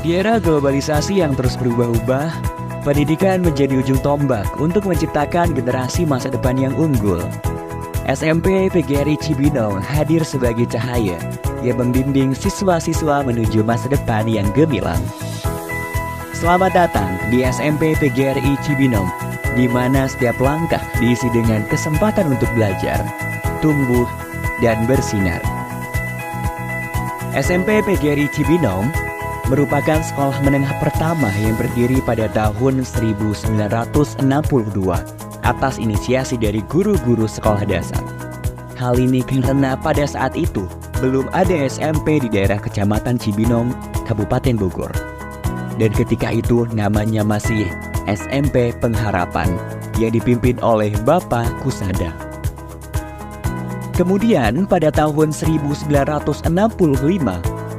Di era globalisasi yang terus berubah-ubah, pendidikan menjadi ujung tombak untuk menciptakan generasi masa depan yang unggul. SMP PGRI Cibinong hadir sebagai cahaya yang membimbing siswa-siswa menuju masa depan yang gemilang. Selamat datang di SMP PGRI Cibinong, di mana setiap langkah diisi dengan kesempatan untuk belajar, tumbuh, dan bersinar. SMP PGRI Cibinong merupakan sekolah menengah pertama yang berdiri pada tahun 1962 atas inisiasi dari guru-guru sekolah dasar. Hal ini karena pada saat itu belum ada SMP di daerah Kecamatan Cibinong, Kabupaten Bogor. Dan ketika itu namanya masih SMP Pengharapan yang dipimpin oleh Bapak Kusada. Kemudian pada tahun 1965,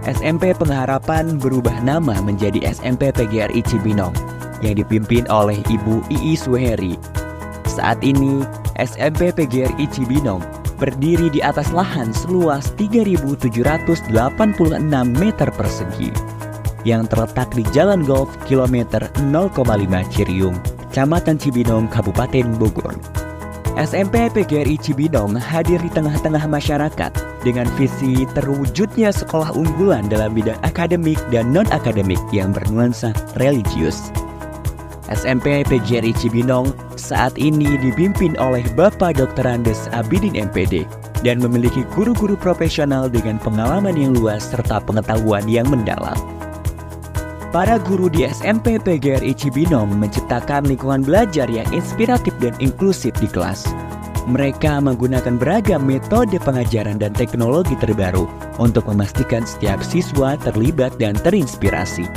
SMP Pengharapan berubah nama menjadi SMP PGRI Cibinong yang dipimpin oleh Ibu Iis Suheri. Saat ini, SMP PGRI Cibinong berdiri di atas lahan seluas 3.786 meter persegi yang terletak di Jalan Golf kilometer 0,5 Ciriung, Kecamatan Cibinong, Kabupaten Bogor. SMP PGRI Cibinong hadir di tengah-tengah masyarakat dengan visi terwujudnya sekolah unggulan dalam bidang akademik dan non-akademik yang bernuansa religius. SMP PGRI Cibinong saat ini dipimpin oleh Bapak Dr. Andes Abidin MPD dan memiliki guru-guru profesional dengan pengalaman yang luas serta pengetahuan yang mendalam. Para guru di SMP PGRI Cibinong menciptakan lingkungan belajar yang inspiratif dan inklusif di kelas. Mereka menggunakan beragam metode pengajaran dan teknologi terbaru untuk memastikan setiap siswa terlibat dan terinspirasi.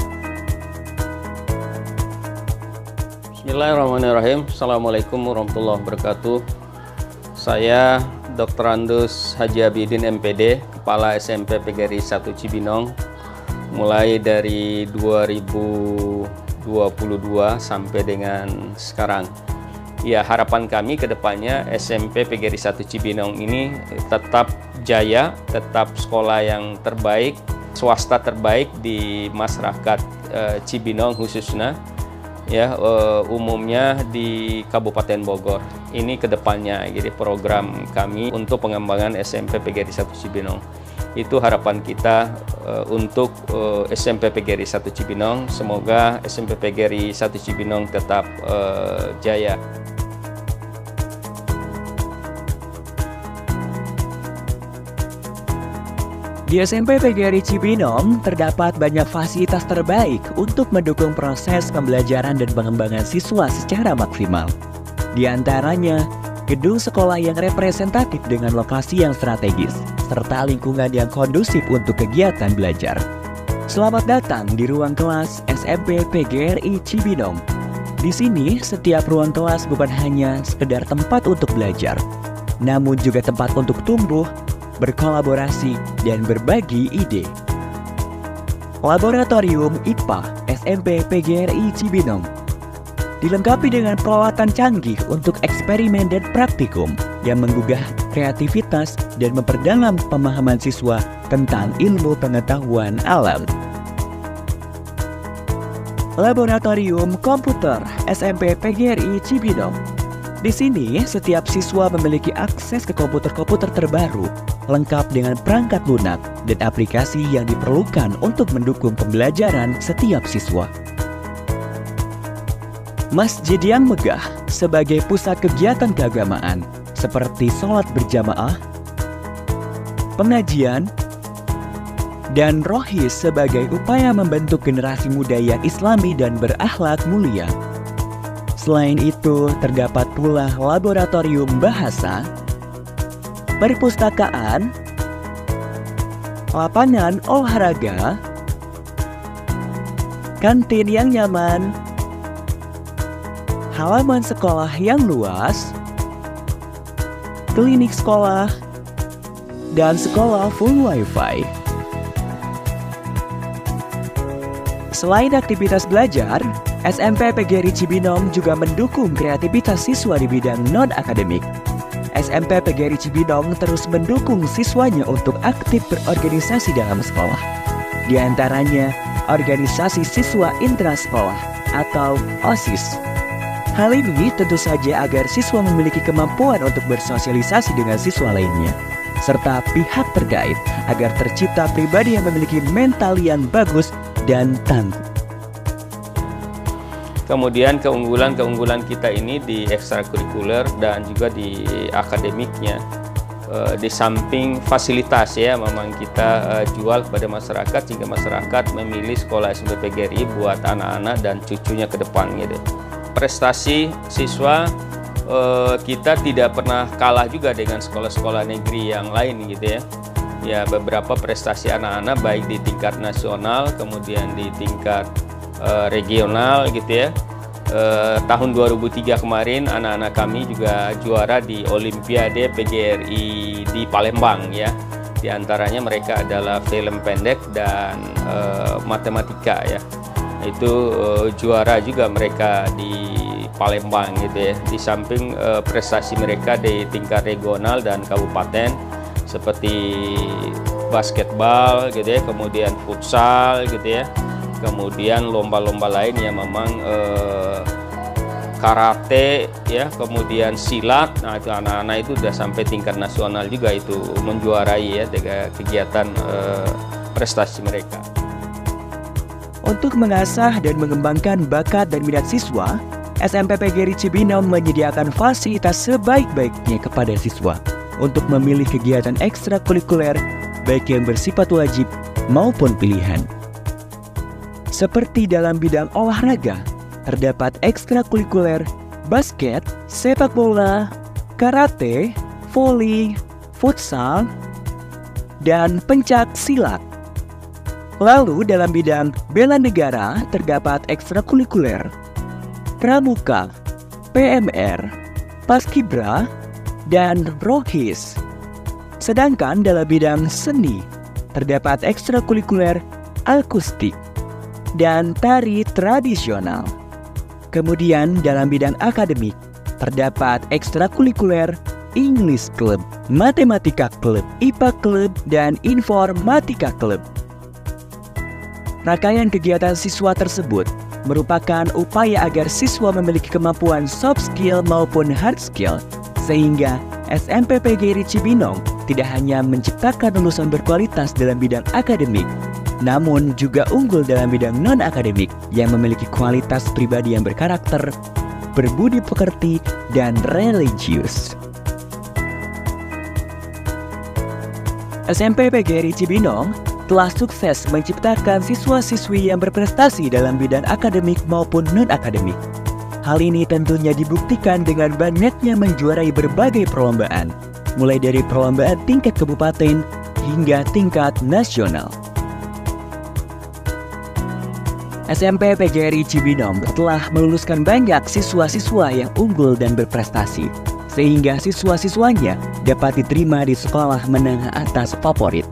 Bismillahirrahmanirrahim. Assalamualaikum warahmatullahi wabarakatuh. Saya Dr. Andus Haji Abidin MPD, Kepala SMP PGRI 1 Cibinong, mulai dari 2022 sampai dengan sekarang. Ya, harapan kami ke depannya SMP PGRI 1 Cibinong ini tetap jaya, tetap sekolah yang terbaik, swasta terbaik di masyarakat Cibinong khususnya, ya umumnya di Kabupaten Bogor. Ini ke depannya, jadi program kami untuk pengembangan SMP PGRI 1 Cibinong. Itu harapan kita untuk SMP PGRI 1 Cibinong. Semoga SMP PGRI 1 Cibinong tetap jaya. Di SMP PGRI Cibinong terdapat banyak fasilitas terbaik untuk mendukung proses pembelajaran dan pengembangan siswa secara maksimal. Di antaranya, gedung sekolah yang representatif dengan lokasi yang strategis, serta lingkungan yang kondusif untuk kegiatan belajar. Selamat datang di ruang kelas SMP PGRI Cibinong. Di sini, setiap ruang kelas bukan hanya sekedar tempat untuk belajar, namun juga tempat untuk tumbuh, berkolaborasi, dan berbagi ide. Laboratorium IPA SMP PGRI Cibinong dilengkapi dengan peralatan canggih untuk eksperimen dan praktikum yang menggugah kreativitas dan memperdalam pemahaman siswa tentang ilmu pengetahuan alam. Laboratorium Komputer SMP PGRI Cibinong. Di sini, setiap siswa memiliki akses ke komputer-komputer terbaru, lengkap dengan perangkat lunak dan aplikasi yang diperlukan untuk mendukung pembelajaran setiap siswa. Masjid yang megah sebagai pusat kegiatan keagamaan seperti sholat berjamaah, pengajian, dan rohis sebagai upaya membentuk generasi muda yang islami dan berakhlak mulia. Selain itu, terdapat pula laboratorium bahasa, perpustakaan, lapangan olahraga, kantin yang nyaman, halaman sekolah yang luas, klinik sekolah, dan sekolah full wifi. Selain aktivitas belajar, SMP PGRI Cibinong juga mendukung kreativitas siswa di bidang non-akademik. SMP PGRI Cibinong terus mendukung siswanya untuk aktif berorganisasi dalam sekolah. Di antaranya, Organisasi Siswa Intrasekolah atau OSIS. Hal ini tentu saja agar siswa memiliki kemampuan untuk bersosialisasi dengan siswa lainnya, serta pihak terkait agar tercipta pribadi yang memiliki mental yang bagus dan tangguh. Kemudian keunggulan kita ini di ekstrakurikuler dan juga di akademiknya. Di samping fasilitas ya, memang kita jual kepada masyarakat sehingga masyarakat memilih sekolah SMP PGRI buat anak-anak dan cucunya ke depan gitu. Prestasi siswa kita tidak pernah kalah juga dengan sekolah-sekolah negeri yang lain gitu ya. Ya, beberapa prestasi anak-anak baik di tingkat nasional kemudian di tingkat regional gitu ya. Tahun 2003 kemarin anak-anak kami juga juara di Olimpiade PGRI di Palembang ya. Di antaranya mereka adalah film pendek dan matematika ya. Itu juara juga mereka di Palembang gitu ya. Di samping prestasi mereka di tingkat regional dan kabupaten seperti basketball gitu ya, kemudian futsal gitu ya, kemudian lomba-lomba lain yang memang karate ya, kemudian silat. Nah, itu anak-anak itu sudah sampai tingkat nasional juga itu menjuarai ya dengan kegiatan prestasi mereka. Untuk mengasah dan mengembangkan bakat dan minat siswa, SMP PGRI Cibinong menyediakan fasilitas sebaik-baiknya kepada siswa untuk memilih kegiatan ekstrakurikuler baik yang bersifat wajib maupun pilihan. Seperti dalam bidang olahraga, terdapat ekstrakurikuler basket, sepak bola, karate, voli, futsal, dan pencak silat. Lalu dalam bidang bela negara terdapat ekstrakurikuler pramuka, PMR, paskibra, dan rohis. Sedangkan dalam bidang seni terdapat ekstrakurikuler akustik dan tari tradisional. Kemudian dalam bidang akademik terdapat ekstrakurikuler English Club, Matematika Club, IPA Club, dan Informatika Club. Rangkaian kegiatan siswa tersebut merupakan upaya agar siswa memiliki kemampuan soft skill maupun hard skill, sehingga SMP PGRI Cibinong tidak hanya menciptakan lulusan berkualitas dalam bidang akademik, namun juga unggul dalam bidang non-akademik yang memiliki kualitas pribadi yang berkarakter, berbudi pekerti, dan religius. SMP PGRI Cibinong telah sukses menciptakan siswa-siswi yang berprestasi dalam bidang akademik maupun non-akademik. Hal ini tentunya dibuktikan dengan banyaknya menjuarai berbagai perlombaan, mulai dari perlombaan tingkat kabupaten hingga tingkat nasional. SMP PGRI Cibinong telah meluluskan banyak siswa-siswa yang unggul dan berprestasi, sehingga siswa-siswanya dapat diterima di sekolah menengah atas favorit.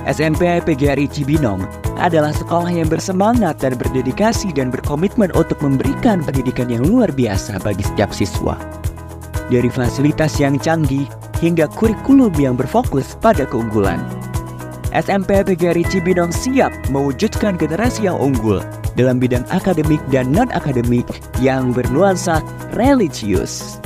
SMP PGRI Cibinong adalah sekolah yang bersemangat dan berdedikasi dan berkomitmen untuk memberikan pendidikan yang luar biasa bagi setiap siswa. Dari fasilitas yang canggih hingga kurikulum yang berfokus pada keunggulan. SMP PGRI Cibinong siap mewujudkan generasi yang unggul dalam bidang akademik dan non-akademik yang bernuansa religius.